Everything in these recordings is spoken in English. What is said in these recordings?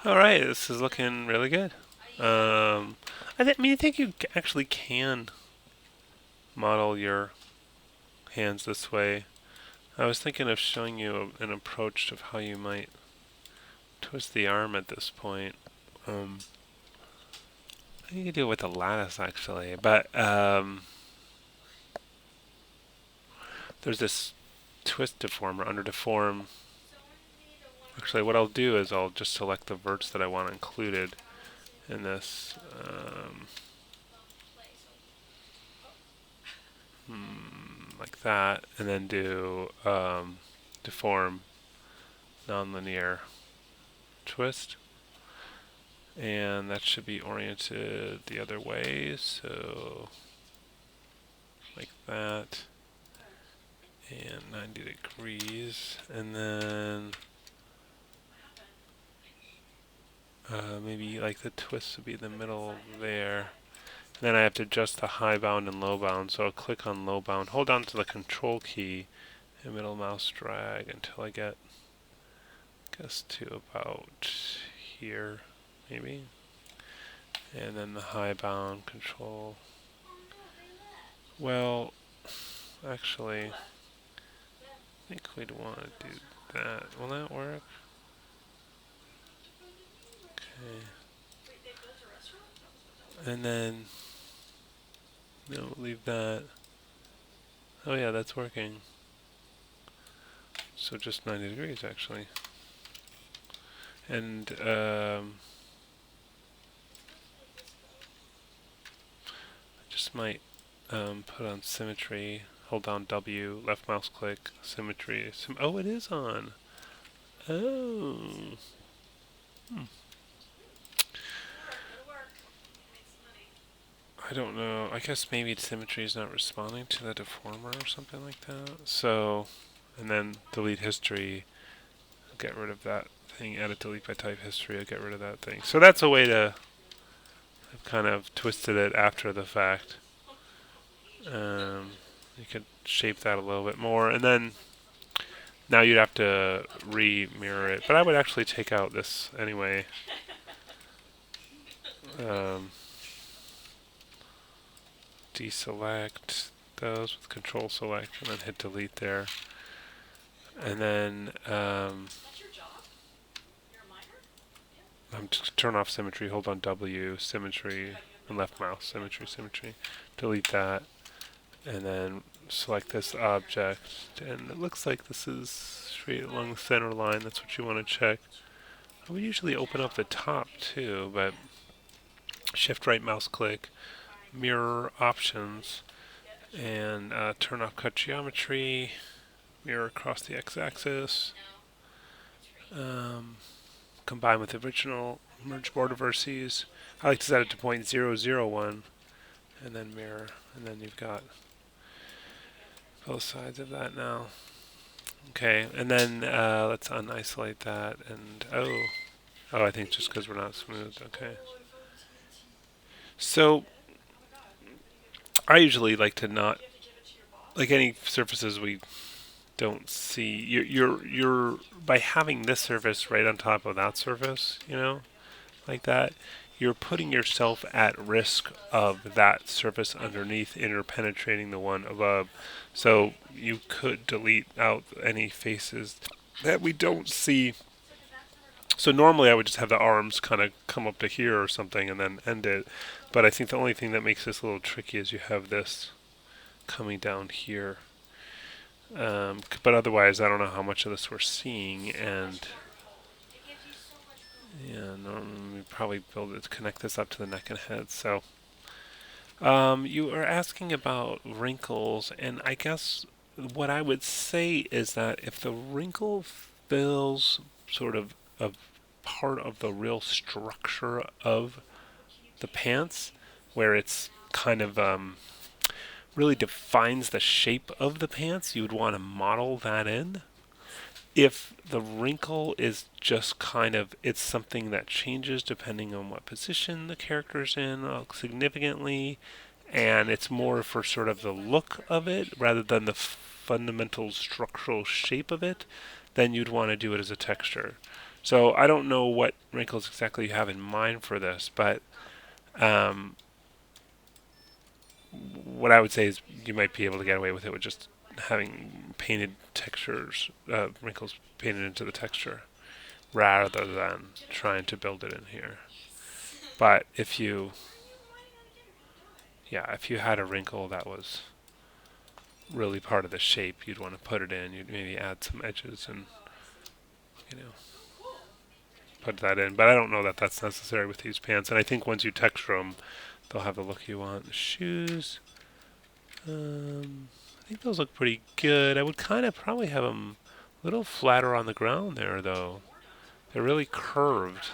All right, this is looking really good. I think you actually can model your hands this way. I was thinking of showing you an approach of how you might twist the arm at this point. Um, I think you could do it with the lattice actually, but there's this twist deformer under deform. Actually, what I'll do is I'll just select the verts that I want included in this. Like that, and then do deform nonlinear twist, and that should be oriented the other way, so like that, and 90 degrees, and then maybe like the twist would be the middle there. And then I have to adjust the high bound and low bound, so I'll click on low bound, hold down to the control key, and middle mouse drag until I get, I guess, to about here, maybe. And then the high bound control. Well, actually, I think we'd want to do that. Will that work? Okay. And then, no, leave that. Oh yeah, that's working. So just 90 degrees actually. And just might put on symmetry. Hold down W, left mouse click, symmetry. Oh, it is on. Oh. Hmm. I don't know. I guess maybe symmetry is not responding to the deformer or something like that. So, and then delete history, get rid of that thing, edit delete by type history, I'll get rid of that thing. So that's a way to have kind of twisted it after the fact. You could shape that a little bit more, and then now you'd have to re-mirror it. But I would actually take out this anyway. Um, deselect those with control select, and then hit delete there. And then I'm just turn off symmetry, hold on W, symmetry, and left mouse, symmetry, symmetry. Delete that, and then select this object. And it looks like this is straight along the center line. That's what you want to check. I would usually open up the top too, but shift right mouse click, mirror options, and turn off cut geometry, mirror across the x-axis, combine with original, merge border vertices. I like to set it to 0.001, and then mirror, and then you've got both sides of that now. Okay, and then let's unisolate that, and oh, I think just because we're not smooth. Okay. So I usually like to not like any surfaces we don't see. You're by having this surface right on top of that surface, like that, you're putting yourself at risk of that surface underneath interpenetrating the one above. So you could delete out any faces that we don't see. So normally I would just have the arms kind of come up to here or something and then end it. But I think the only thing that makes this a little tricky is you have this coming down here. But otherwise, I don't know how much of this we're seeing, and yeah, no, we probably build it to connect this up to the neck and head. So, you are asking about wrinkles, and I guess what I would say is that if the wrinkle fills sort of a part of the real structure of the pants, where it's kind of really defines the shape of the pants, you would want to model that in. If the wrinkle is just kind of, it's something that changes depending on what position the character's in significantly, and it's more for sort of the look of it rather than the fundamental structural shape of it, then you'd want to do it as a texture. So I don't know what wrinkles exactly you have in mind for this, but um, what I would say is you might be able to get away with it with just having painted textures, wrinkles painted into the texture, rather than trying to build it in here. But if you had a wrinkle that was really part of the shape, you'd want to put it in. You'd maybe add some edges and you know put that in. But I don't know that that's necessary with these pants. And I think once you texture them, they'll have the look you want. Shoes, I think those look pretty good. I would kind of probably have them a little flatter on the ground there, though. They're really curved,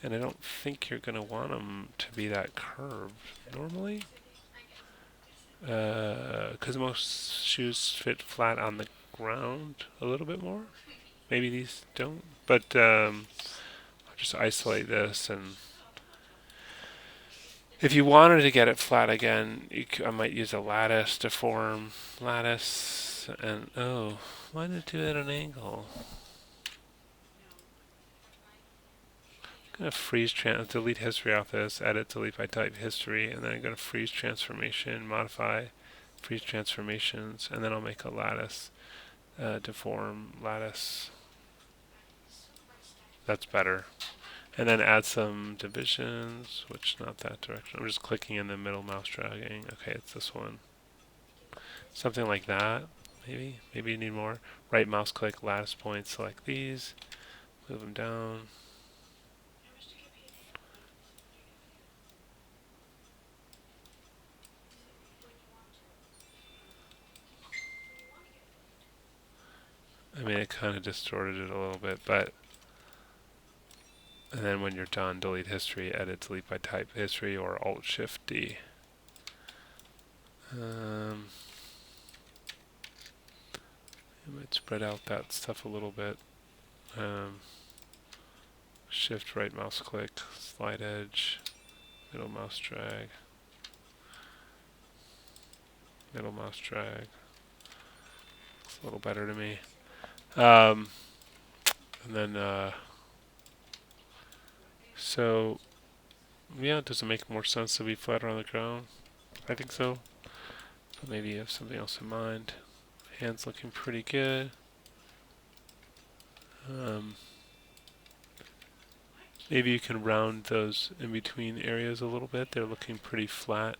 and I don't think you're going to want them to be that curved normally. Because most shoes fit flat on the ground a little bit more. Maybe these don't. But I'll just isolate this, and if you wanted to get it flat again, I might use a lattice to form lattice. And oh, why did it do it at an angle? I'm going to delete history off this, edit, delete by type history, and then I'm going to freeze transformation, modify, freeze transformations, and then I'll make a lattice, deform lattice. That's better. And then add some divisions, which not that direction. I'm just clicking in the middle, mouse dragging. Okay, it's this one. Something like that, maybe. Maybe you need more. Right mouse click, lattice points, select these, move them down. I mean, it kind of distorted it a little bit, but and then when you're done, delete history, edit, delete by type history, or Alt-Shift-D. I might spread out that stuff a little bit. Shift right mouse click, slide edge, middle mouse drag, middle mouse drag. Looks a little better to me. And then, so, yeah, does it make more sense to be flatter on the ground? I think so. But maybe you have something else in mind. Hands looking pretty good. Maybe you can round those in between areas a little bit. They're looking pretty flat.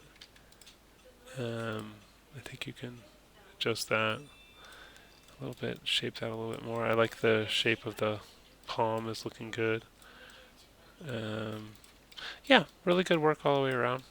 I think you can adjust that a little bit, shape that a little bit more. I like the shape of the palm is looking good. Yeah, really good work all the way around.